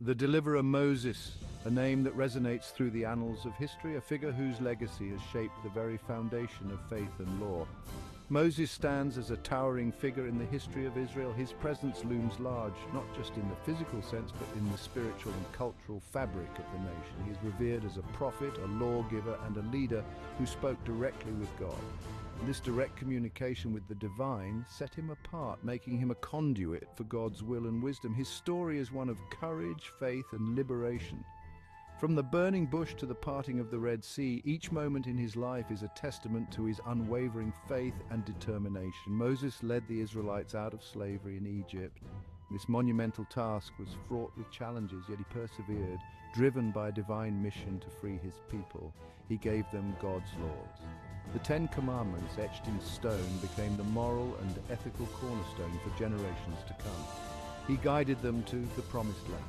The deliverer Moses, a name that resonates through the annals of history, a figure whose legacy has shaped the very foundation of faith and law. Moses stands as a towering figure in the history of Israel. His presence looms large, not just in the physical sense, but in the spiritual and cultural fabric of the nation. He is revered as a prophet, a lawgiver, and a leader who spoke directly with God. This direct communication with the divine set him apart, making him a conduit for God's will and wisdom. His story is one of courage, faith, and liberation. From the burning bush to the parting of the Red Sea, each moment in his life is a testament to his unwavering faith and determination. Moses led the Israelites out of slavery in Egypt. This monumental task was fraught with challenges, yet he persevered, driven by a divine mission to free his people. He gave them God's laws. The Ten Commandments, etched in stone, became the moral and ethical cornerstone for generations to come. He guided them to the Promised Land.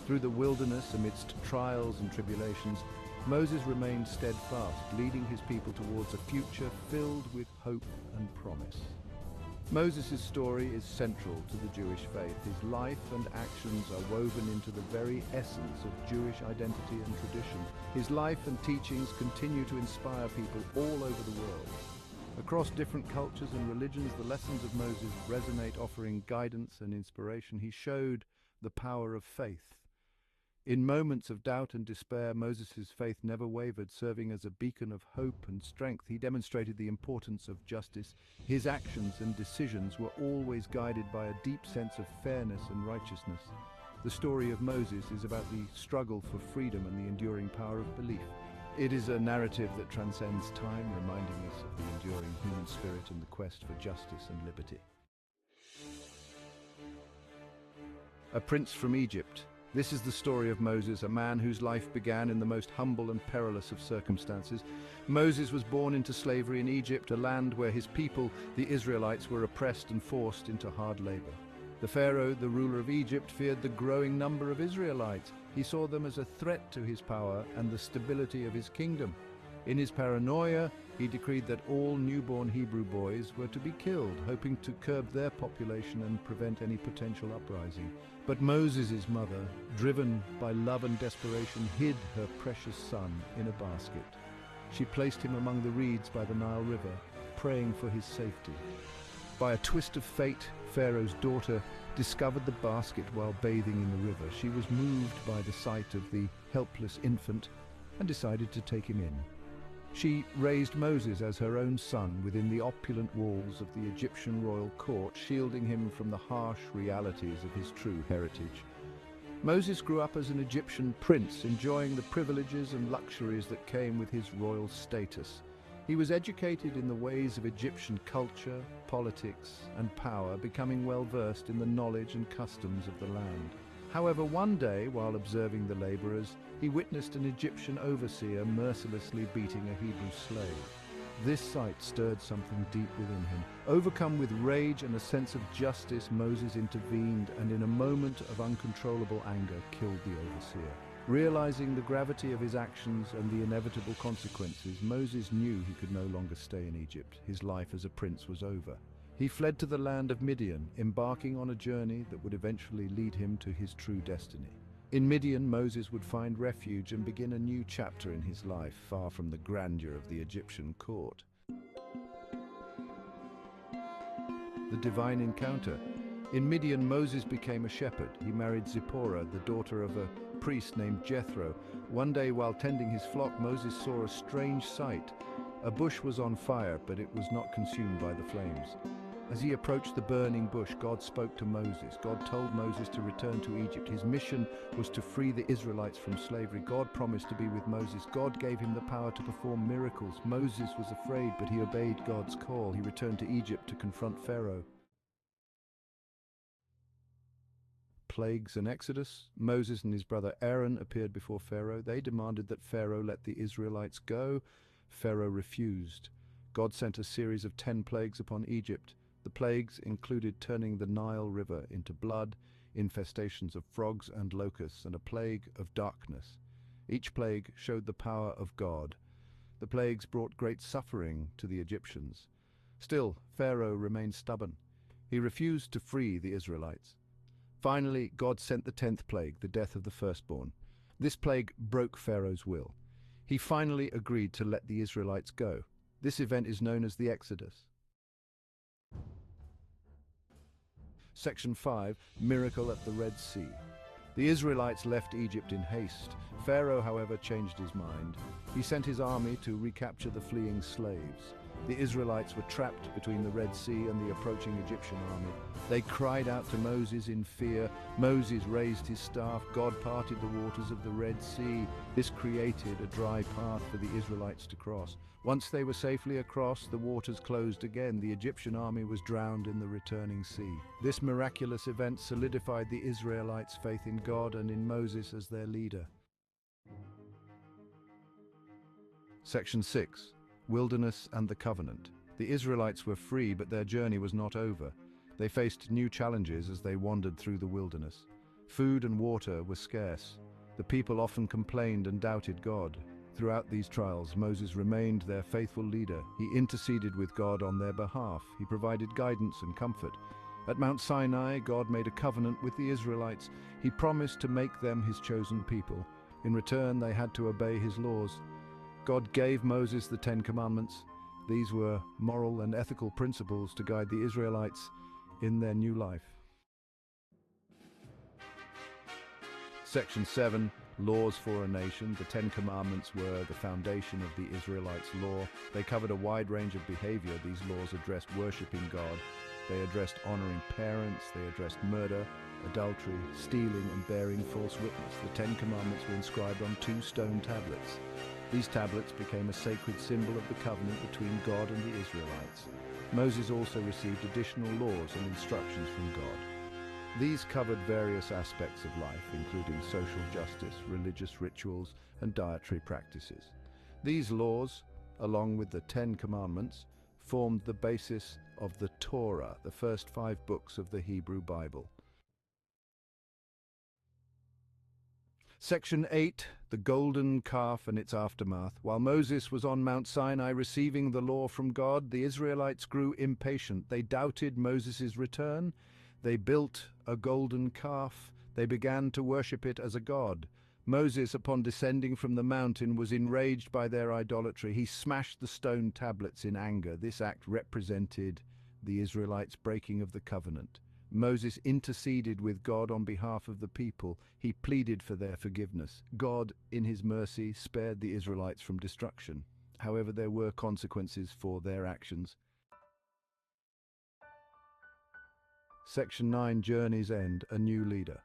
Through the wilderness, amidst trials and tribulations, Moses remained steadfast, leading his people towards a future filled with hope and promise. Moses' story is central to the Jewish faith. His life and actions are woven into the very essence of Jewish identity and tradition. His life and teachings continue to inspire people all over the world. Across different cultures and religions, the lessons of Moses resonate, offering guidance and inspiration. He showed the power of faith. In moments of doubt and despair, Moses' faith never wavered, serving as a beacon of hope and strength. He demonstrated the importance of justice. His actions and decisions were always guided by a deep sense of fairness and righteousness. The story of Moses is about the struggle for freedom and the enduring power of belief. It is a narrative that transcends time, reminding us of the enduring human spirit and the quest for justice and liberty. A prince from Egypt. This is the story of Moses, a man whose life began in the most humble and perilous of circumstances. Moses was born into slavery in Egypt, a land where his people, the Israelites, were oppressed and forced into hard labor. The Pharaoh, the ruler of Egypt, feared the growing number of Israelites. He saw them as a threat to his power and the stability of his kingdom. In his paranoia, he decreed that all newborn Hebrew boys were to be killed, hoping to curb their population and prevent any potential uprising. But Moses' mother, driven by love and desperation, hid her precious son in a basket. She placed him among the reeds by the Nile River, praying for his safety. By a twist of fate, Pharaoh's daughter discovered the basket while bathing in the river. She was moved by the sight of the helpless infant and decided to take him in. She raised Moses as her own son within the opulent walls of the Egyptian royal court, shielding him from the harsh realities of his true heritage. Moses grew up as an Egyptian prince, enjoying the privileges and luxuries that came with his royal status. He was educated in the ways of Egyptian culture, politics, and power, becoming well-versed in the knowledge and customs of the land. However, one day, while observing the laborers, he witnessed an Egyptian overseer mercilessly beating a Hebrew slave. This sight stirred something deep within him. Overcome with rage and a sense of justice, Moses intervened and in a moment of uncontrollable anger killed the overseer. Realizing the gravity of his actions and the inevitable consequences, Moses knew he could no longer stay in Egypt. His life as a prince was over. He fled to the land of Midian, embarking on a journey that would eventually lead him to his true destiny. In Midian, Moses would find refuge and begin a new chapter in his life, far from the grandeur of the Egyptian court. The divine encounter. In Midian, Moses became a shepherd. He married Zipporah, the daughter of a priest named Jethro. One day, while tending his flock, Moses saw a strange sight. A bush was on fire, but it was not consumed by the flames. As he approached the burning bush, God spoke to Moses. God told Moses to return to Egypt. His mission was to free the Israelites from slavery. God promised to be with Moses. God gave him the power to perform miracles. Moses was afraid, but he obeyed God's call. He returned to Egypt to confront Pharaoh. Plagues and Exodus. Moses and his brother Aaron appeared before Pharaoh. They demanded that Pharaoh let the Israelites go. Pharaoh refused. God sent a series of 10 plagues upon Egypt. The plagues included turning the Nile River into blood, infestations of frogs and locusts, and a plague of darkness. Each plague showed the power of God. The plagues brought great suffering to the Egyptians. Still, Pharaoh remained stubborn. He refused to free the Israelites. Finally, God sent the 10th plague, the death of the firstborn. This plague broke Pharaoh's will. He finally agreed to let the Israelites go. This event is known as the Exodus. Section 5, Miracle at the Red Sea. The Israelites left Egypt in haste. Pharaoh, however, changed his mind. He sent his army to recapture the fleeing slaves. The Israelites were trapped between the Red Sea and the approaching Egyptian army. They cried out to Moses in fear. Moses raised his staff. God parted the waters of the Red Sea. This created a dry path for the Israelites to cross. Once they were safely across, the waters closed again. The Egyptian army was drowned in the returning sea. This miraculous event solidified the Israelites' faith in God and in Moses as their leader. Section 6. Wilderness and the Covenant. The Israelites were free, but their journey was not over. They faced new challenges as they wandered through the wilderness. Food and water were scarce. The people often complained and doubted God. Throughout these trials, Moses remained their faithful leader. He interceded with God on their behalf. He provided guidance and comfort. At Mount Sinai, God made a covenant with the Israelites. He promised to make them his chosen people. In return, they had to obey his laws. God gave Moses the 10 Commandments. These were moral and ethical principles to guide the Israelites in their new life. Section 7. Laws for a nation. The 10 Commandments were the foundation of the Israelites' law. They covered a wide range of behavior. These laws addressed worshiping God. They addressed honoring parents. They addressed murder, adultery, stealing, and bearing false witness. The 10 Commandments were inscribed on 2 stone tablets. These tablets became a sacred symbol of the covenant between God and the Israelites. Moses also received additional laws and instructions from God. These covered various aspects of life, including social justice, religious rituals, and dietary practices. These laws, along with the 10 Commandments, formed the basis of the Torah, the first 5 books of the Hebrew Bible. Section 8, the golden calf and its aftermath. While Moses was on Mount Sinai receiving the law from God, the Israelites grew impatient. They doubted Moses' return. They built a golden calf. They began to worship it as a god. Moses, upon descending from the mountain, was enraged by their idolatry. He smashed the stone tablets in anger. This act represented the Israelites' breaking of the covenant. Moses interceded with God on behalf of the people. He pleaded for their forgiveness. God, in his mercy, spared the Israelites from destruction. However, there were consequences for their actions. Section 9, Journey's End, a new leader.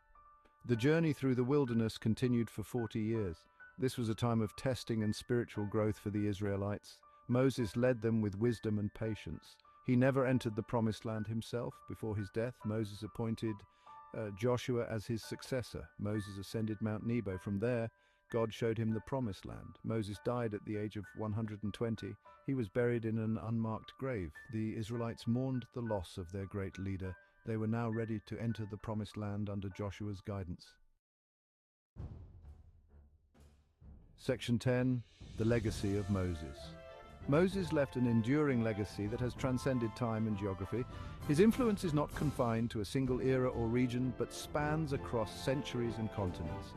The journey through the wilderness continued for 40 years. This was a time of testing and spiritual growth for the Israelites. Moses led them with wisdom and patience. He never entered the Promised Land himself. Before his death, Moses appointed Joshua as his successor. Moses ascended Mount Nebo. From there, God showed him the Promised Land. Moses died at the age of 120. He was buried in an unmarked grave. The Israelites mourned the loss of their great leader. They were now ready to enter the Promised Land under Joshua's guidance. Section 10, the legacy of Moses. Moses left an enduring legacy that has transcended time and geography. His influence is not confined to a single era or region, but spans across centuries and continents.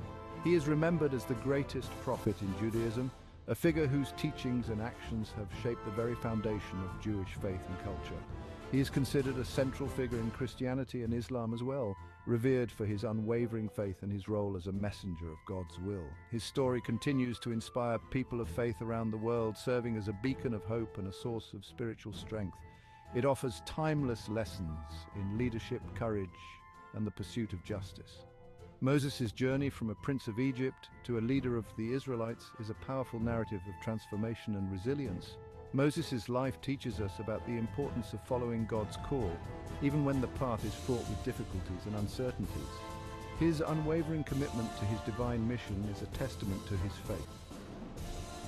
He is remembered as the greatest prophet in Judaism, a figure whose teachings and actions have shaped the very foundation of Jewish faith and culture. He is considered a central figure in Christianity and Islam as well, revered for his unwavering faith and his role as a messenger of God's will. His story continues to inspire people of faith around the world, serving as a beacon of hope and a source of spiritual strength. It offers timeless lessons in leadership, courage, and the pursuit of justice. Moses' journey from a prince of Egypt to a leader of the Israelites is a powerful narrative of transformation and resilience. Moses' life teaches us about the importance of following God's call, even when the path is fraught with difficulties and uncertainties. His unwavering commitment to his divine mission is a testament to his faith.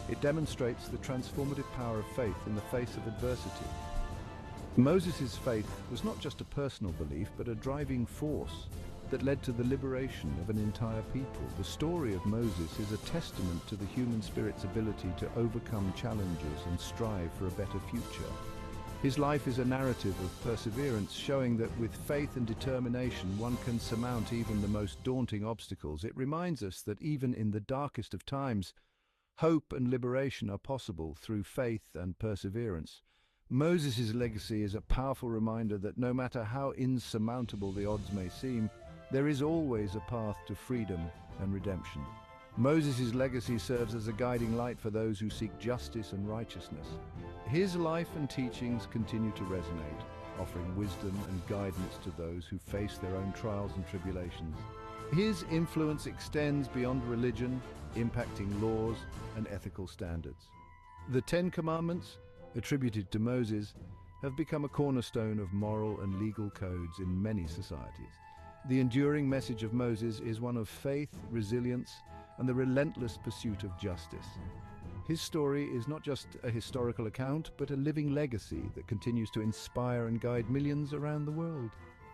It demonstrates the transformative power of faith in the face of adversity. Moses' faith was not just a personal belief, but a driving force that led to the liberation of an entire people. The story of Moses is a testament to the human spirit's ability to overcome challenges and strive for a better future. His life is a narrative of perseverance, showing that with faith and determination one can surmount even the most daunting obstacles. It reminds us that even in the darkest of times, hope and liberation are possible through faith and perseverance. Moses' legacy is a powerful reminder that no matter how insurmountable the odds may seem, there is always a path to freedom and redemption. Moses' legacy serves as a guiding light for those who seek justice and righteousness. His life and teachings continue to resonate, offering wisdom and guidance to those who face their own trials and tribulations. His influence extends beyond religion, impacting laws and ethical standards. The Ten Commandments, attributed to Moses, have become a cornerstone of moral and legal codes in many societies. The enduring message of Moses is one of faith, resilience, and the relentless pursuit of justice. His story is not just a historical account, but a living legacy that continues to inspire and guide millions around the world.